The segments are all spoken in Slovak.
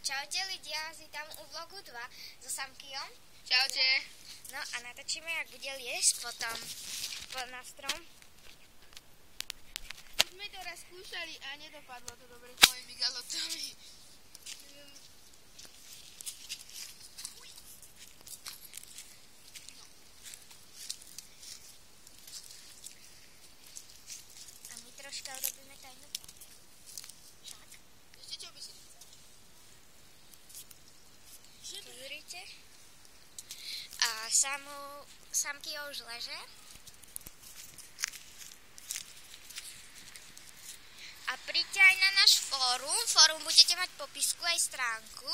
Čaute ľudia, vítam u vlogu 2 so Samkyom. Čaute. No a natočíme, jak bude liesť potom na strom. Už sme to raz skúšali a nedopadlo to dobre s mojimi galotami. A my troška urobíme tajnú však. Ešte čo by si chcel? Pozrite. A Samky už leže. A príďte aj na náš fórum. Fórum budete mať popisku aj stránku.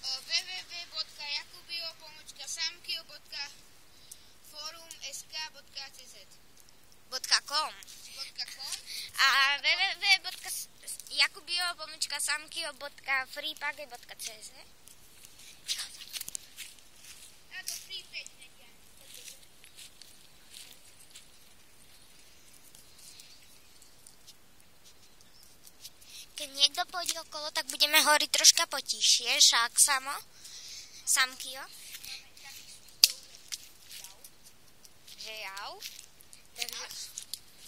www.jakubio.samkio.forum.sk.cz .com. A www.jakubio.samkio.freepage.cz. A to freepage nekia. Keď niekto pôjde okolo, tak budeme hovoriť troška potišie, však Samkio. Že jau. Takže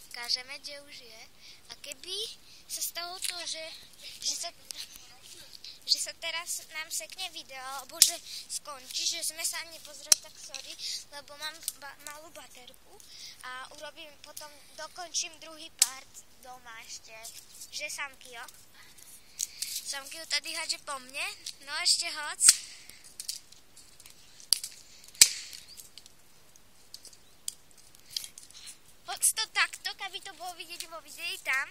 ukážeme, kde už je. A keby sa stalo to, že sa teraz nám sekne video, alebo že skončí, že sme sa nepozreli, tak sorry, lebo mám malú baterku a dokončím druhý part doma ešte. Že Samkio? Samkio tady hádže po mne, no ešte hoď. Hoď to takto, aby to bolo vidieť vo videi tam.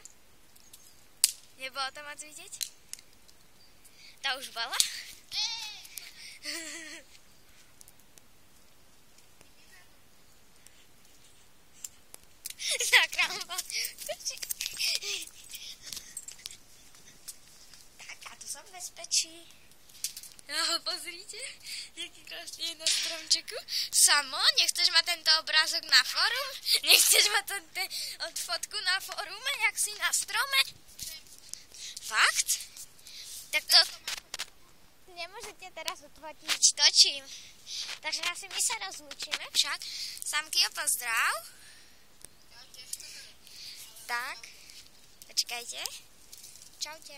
Nebolo to moc vidieť? Tá už bola? Zakramba. Tak, a tu som v bezpečí. No, pozrite, jaký krásny je na stromčeku. Samo, nechceš mať tento obrázok na fórum? Nechceš mať fotku na fórume, jak si na strome? Fakt? Tak to nemôžete teraz odfotiť, točím. Takže asi my sa rozlúčime však. Samkio, pozdrav. Tak, počkajte. Čaute.